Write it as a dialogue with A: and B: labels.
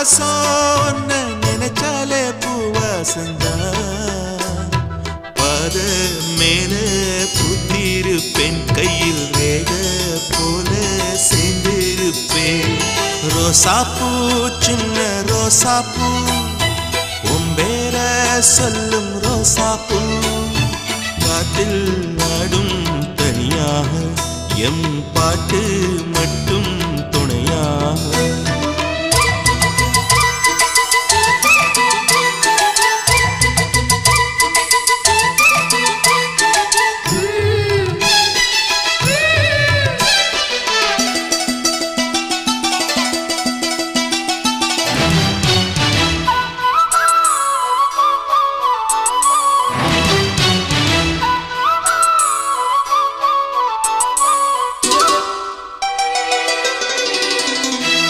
A: வாசம் நினைச்சாலே பூவாசந்தா பாத மேல புத்திருப்பேன் கையில் ரேக போல சேர்ந்திருப்பேன் ரோசாப்பூ சின்ன ரோசாப்பூ உம்பேர சொல்லும் ரோசாப்பூ காட்டில் நாடும் தனியாக எம் பாட்டு மட்டும்